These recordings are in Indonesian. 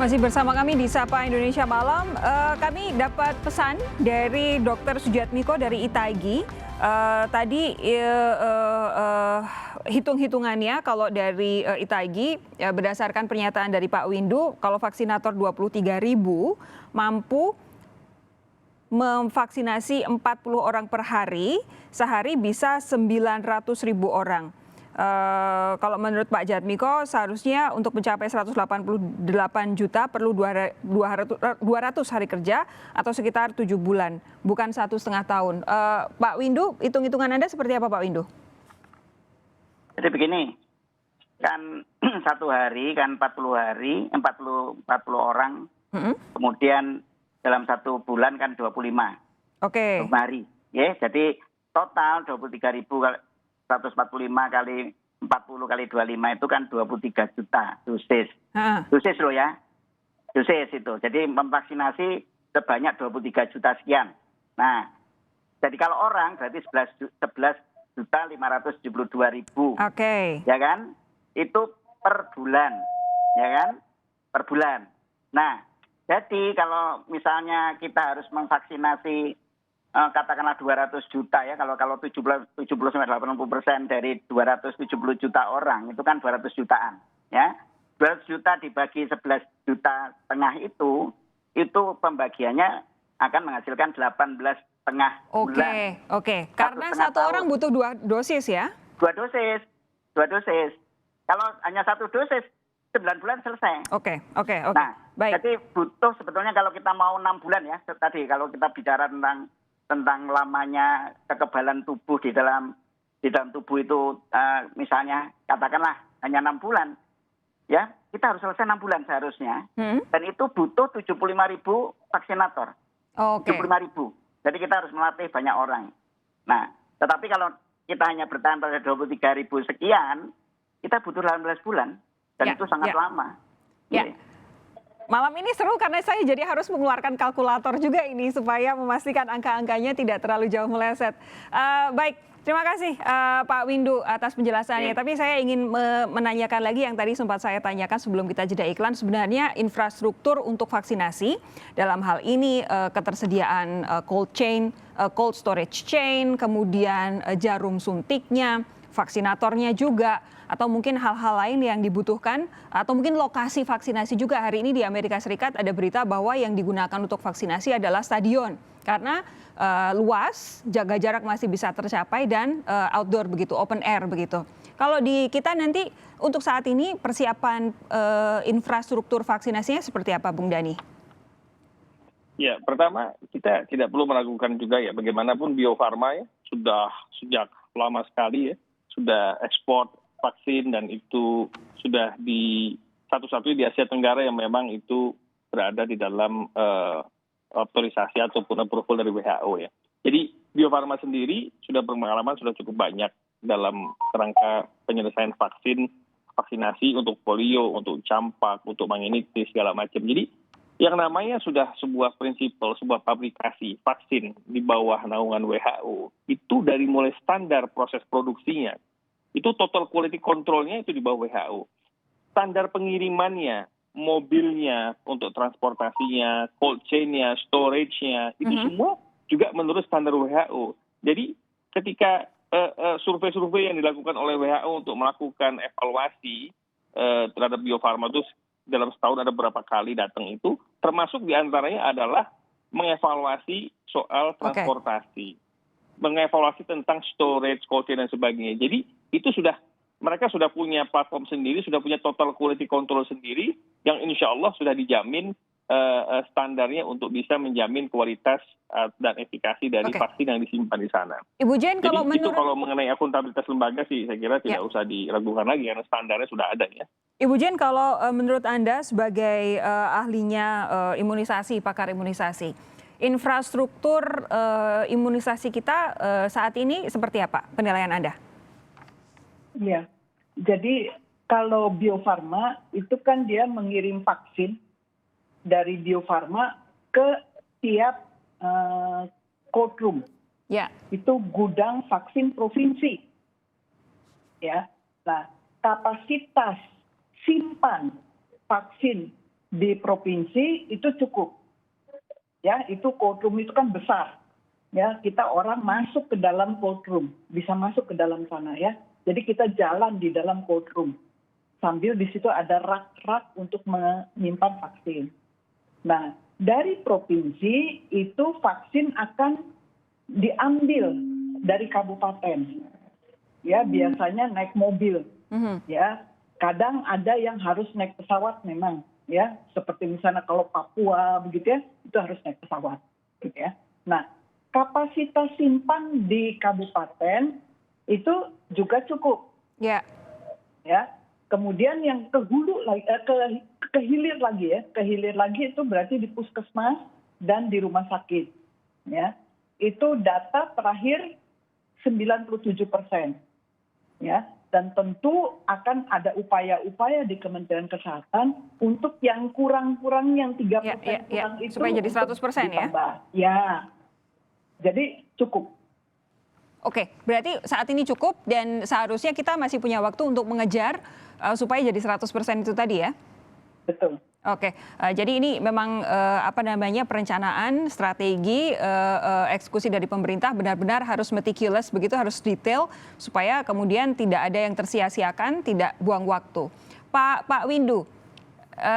Masih bersama kami di Sapa Indonesia Malam. Kami dapat pesan dari Dr. Sujatmiko dari ITAGI. Tadi hitung-hitungannya kalau dari ITAGI berdasarkan pernyataan dari Pak Windu, kalau vaksinator 23.000 mampu memvaksinasi 40 orang per hari, sehari bisa 900.000 orang. Kalau menurut Pak Jatmiko seharusnya untuk mencapai 188 juta perlu 200 hari kerja atau sekitar 7 bulan, bukan 1,5 tahun. Pak Windu, hitung-hitungan Anda seperti apa Pak Windu? Jadi begini, kan satu hari kan 40 orang, kemudian dalam 1 bulan kan 25 hari. Ya, jadi total 23.145 kali 40 kali 25 itu kan 23 juta dosis. Dosis loh ya. Dosis itu. Jadi memvaksinasi sebanyak 23 juta sekian. Nah, jadi kalau orang berarti 11.572.000. Ya kan? Itu per bulan. Ya kan? Per bulan. Nah, jadi kalau misalnya kita harus memvaksinasi katakanlah 200 juta ya, kalau 70-80% dari 270 juta orang itu kan 200 jutaan ya. 200 juta dibagi 11,5 juta itu pembagiannya akan menghasilkan 18,5 bulan. Oke. Karena satu orang butuh 2 dosis ya? 2 dosis. Kalau hanya 1 dosis 9 bulan selesai. Oke. Nah, baik. jadi butuh sebetulnya kalau kita mau 6 bulan ya, tadi kalau kita bicara tentang lamanya kekebalan tubuh di dalam tubuh itu, misalnya katakanlah hanya 6 bulan, ya kita harus selesai 6 bulan seharusnya, dan itu butuh 75.000 vaksinator, 75.000. Jadi kita harus melatih banyak orang. Nah, tetapi kalau kita hanya bertahan pada 23.000 sekian, kita butuh 18 bulan, dan itu sangat lama. Ya. Malam ini seru karena saya jadi harus mengeluarkan kalkulator juga ini supaya memastikan angka-angkanya tidak terlalu jauh meleset. Baik, terima kasih Pak Windu atas penjelasannya. Tapi saya ingin menanyakan lagi yang tadi sempat saya tanyakan sebelum kita jeda iklan. Sebenarnya infrastruktur untuk vaksinasi dalam hal ini ketersediaan cold storage chain, kemudian jarum suntiknya, vaksinatornya juga, atau mungkin hal-hal lain yang dibutuhkan, atau mungkin lokasi vaksinasi juga. Hari ini di Amerika Serikat ada berita bahwa yang digunakan untuk vaksinasi adalah stadion, karena luas, jaga jarak masih bisa tercapai, dan outdoor begitu, open air begitu. Kalau di kita nanti untuk saat ini persiapan infrastruktur vaksinasinya seperti apa, Bung Dhani? Ya, pertama kita tidak perlu meragukan juga ya, bagaimanapun Bio Farma ya sudah sejak lama sekali ya sudah ekspor vaksin, dan itu sudah di satu-satunya di Asia Tenggara yang memang itu berada di dalam otorisasi ataupun approval dari WHO ya. Jadi Bio Farma sendiri sudah berpengalaman, sudah cukup banyak dalam kerangka penyelesaian vaksinasi untuk polio, untuk campak, untuk meningitis segala macam. Jadi yang namanya sudah sebuah prinsipal, sebuah pabrikasi vaksin di bawah naungan WHO itu dari mulai standar proses produksinya, itu total quality control-nya itu di bawah WHO. Standar pengirimannya, mobilnya untuk transportasinya, cold chain-nya, storage-nya, itu semua juga menurut standar WHO. Jadi ketika survei-survei yang dilakukan oleh WHO untuk melakukan evaluasi terhadap Bio Farma itu dalam setahun ada berapa kali datang itu, termasuk diantaranya adalah mengevaluasi soal transportasi, mengevaluasi tentang storage, cold chain, dan sebagainya. Jadi itu mereka sudah punya platform sendiri, sudah punya total quality control sendiri, yang insya Allah sudah dijamin standarnya untuk bisa menjamin kualitas dan efikasi dari vaksin yang disimpan di sana. Ibu Jen, jadi itu kalau mengenai akuntabilitas lembaga sih saya kira tidak usah diragukan lagi karena standarnya sudah ada ya. Ibu Jen, kalau menurut Anda sebagai ahlinya imunisasi, pakar imunisasi, infrastruktur imunisasi kita saat ini seperti apa penilaian Anda? Iya, jadi kalau Bio Farma itu kan dia mengirim vaksin dari Bio Farma ke tiap cold room. Ya. Itu gudang vaksin provinsi. Ya. Nah, kapasitas simpan vaksin di provinsi itu cukup. Ya, itu cold room itu kan besar. Ya, kita orang masuk ke dalam cold room, bisa masuk ke dalam sana ya. Jadi kita jalan di dalam cold room. Sambil di situ ada rak-rak untuk menyimpan vaksin. Nah, dari provinsi itu vaksin akan diambil dari kabupaten. Ya, biasanya naik mobil. Ya, kadang ada yang harus naik pesawat memang. Ya, seperti misalnya kalau Papua begitu ya, itu harus naik pesawat. Gitu ya. Nah, kapasitas simpan di kabupaten itu juga cukup. Ya. Ya. Kemudian yang ke hilir lagi ya, ke hilir lagi itu berarti di puskesmas dan di rumah sakit. Ya. Itu data terakhir 97%. Ya. Dan tentu akan ada upaya-upaya di Kementerian Kesehatan untuk yang kurang-kurang yang 3% kurang itu supaya jadi 100% ya. Ya. Jadi cukup. Oke, berarti saat ini cukup dan seharusnya kita masih punya waktu untuk mengejar supaya jadi 100% itu tadi ya? Betul. Oke, jadi ini memang perencanaan, strategi, eksekusi dari pemerintah benar-benar harus meticulous, begitu harus detail supaya kemudian tidak ada yang tersia-siakan, tidak buang waktu. Pak Windu,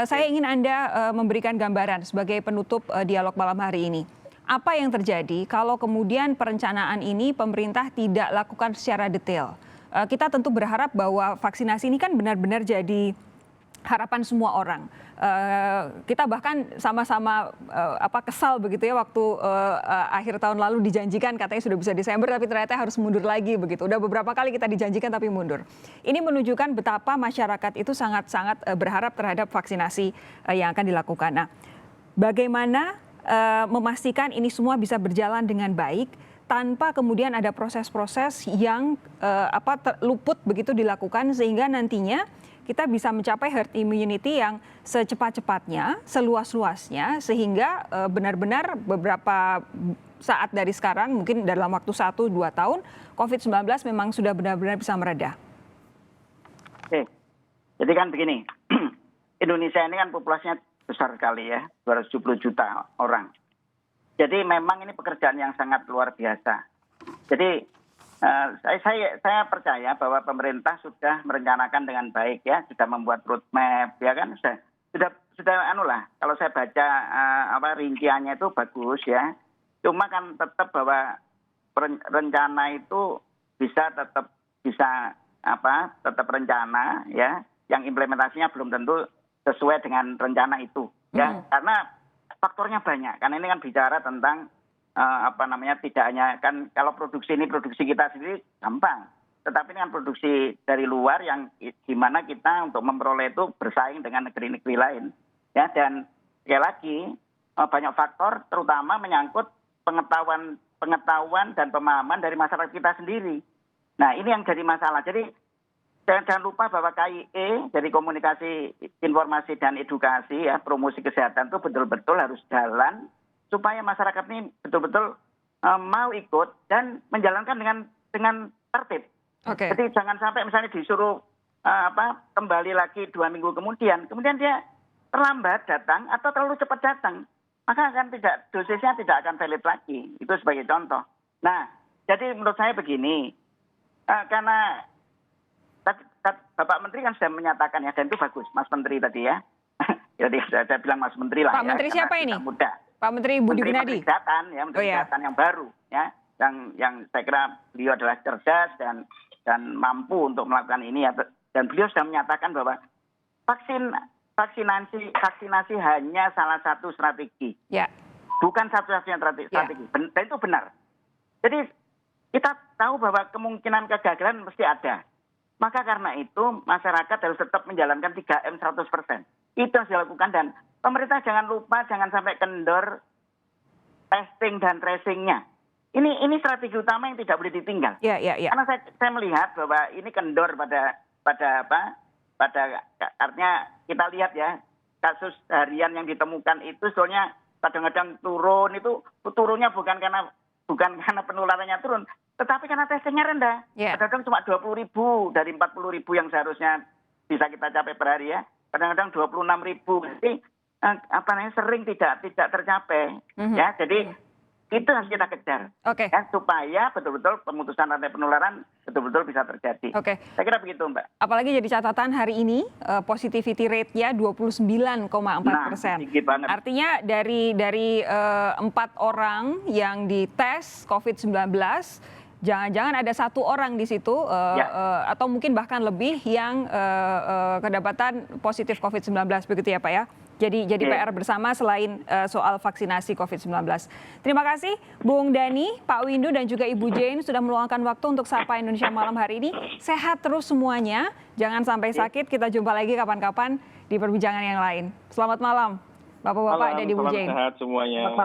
saya ingin Anda memberikan gambaran sebagai penutup dialog malam hari ini. Apa yang terjadi kalau kemudian perencanaan ini pemerintah tidak lakukan secara detail? Kita tentu berharap bahwa vaksinasi ini kan benar-benar jadi harapan semua orang. Kita bahkan sama-sama kesal begitu ya waktu akhir tahun lalu dijanjikan katanya sudah bisa Desember tapi ternyata harus mundur lagi begitu. Udah beberapa kali kita dijanjikan tapi mundur. Ini menunjukkan betapa masyarakat itu sangat-sangat berharap terhadap vaksinasi yang akan dilakukan. Nah, bagaimana memastikan ini semua bisa berjalan dengan baik tanpa kemudian ada proses-proses yang luput begitu dilakukan sehingga nantinya kita bisa mencapai herd immunity yang secepat-cepatnya, seluas-luasnya sehingga benar-benar beberapa saat dari sekarang mungkin dalam waktu 1-2 tahun COVID-19 memang sudah benar-benar bisa mereda. Oke, jadi kan begini, Indonesia ini kan populasinya besar sekali ya, 270 juta orang. Jadi memang ini pekerjaan yang sangat luar biasa. Jadi saya percaya bahwa pemerintah sudah merencanakan dengan baik ya, sudah membuat roadmap ya kan, sudah kalau saya baca rinciannya itu bagus ya. Cuma kan tetap bahwa rencana itu tetap rencana ya, yang implementasinya belum tentu sesuai dengan rencana itu ya, karena faktornya banyak. Karena ini kan bicara tentang tidak hanya kan kalau produksi kita sendiri gampang, tetapi ini kan produksi dari luar yang gimana kita untuk memperoleh itu bersaing dengan negeri-negeri lain ya. Dan sekali lagi banyak faktor terutama menyangkut pengetahuan dan pemahaman dari masyarakat kita sendiri. Nah, ini yang jadi masalah. Jadi jangan lupa bahwa KIE, jadi komunikasi, informasi dan edukasi ya, promosi kesehatan itu betul-betul harus jalan supaya masyarakat ini betul-betul mau ikut dan menjalankan dengan tertib. Okay. Jadi jangan sampai misalnya disuruh kembali lagi 2 minggu kemudian dia terlambat datang atau terlalu cepat datang, maka dosisnya tidak akan valid lagi. Itu sebagai contoh. Nah, jadi menurut saya begini, karena Bapak Menteri kan sudah menyatakan ya, dan itu bagus, Mas Menteri tadi ya. Jadi saya bilang Mas Menteri lah. Pak Menteri siapa ini? Muda. Pak Menteri Budi Gunadi. Menteri Kesehatan ya, Menteri Kesehatan yang baru ya, yang saya kira beliau adalah cerdas dan mampu untuk melakukan ini ya. Dan beliau sudah menyatakan bahwa vaksinasi hanya salah satu strategi. Ya. Bukan satu-satunya strategi. Dan itu benar. Jadi kita tahu bahwa kemungkinan kegagalan mesti ada. Maka karena itu masyarakat harus tetap menjalankan 3M 100%. Itu harus dilakukan dan pemerintah jangan lupa jangan sampai kendor testing dan tracing-nya. Ini strategi utama yang tidak boleh ditinggal. Ya. Karena saya melihat bahwa ini kendor pada artinya kita lihat ya, kasus harian yang ditemukan itu sebetulnya kadang-kadang turunnya bukan karena penularannya turun, tetapi karena testingnya rendah. Kadang-kadang cuma 20.000 dari 40.000 yang seharusnya bisa kita capai per hari ya. Kadang-kadang 26.000. Jadi sering tidak tercapai. Ya, jadi itu harus kita kejar. Oke. Ya, supaya betul-betul pemutusan rantai penularan betul-betul bisa terjadi. Oke. Saya kira begitu, Mbak. Apalagi jadi catatan hari ini positivity rate-nya 29,4%. Tinggi banget. Artinya dari 4 orang yang dites COVID-19, jangan-jangan ada 1 orang di situ atau mungkin bahkan lebih yang kedapatan positif COVID-19 begitu ya Pak ya. Jadi PR bersama selain soal vaksinasi COVID-19. Terima kasih Bung Dhani, Pak Windu dan juga Ibu Jane sudah meluangkan waktu untuk Sapa Indonesia Malam hari ini. Sehat terus semuanya, jangan sampai sakit. Kita jumpa lagi kapan-kapan di perbincangan yang lain. Selamat malam Bapak-bapak dan Ibu Jane. Salam sehat semuanya.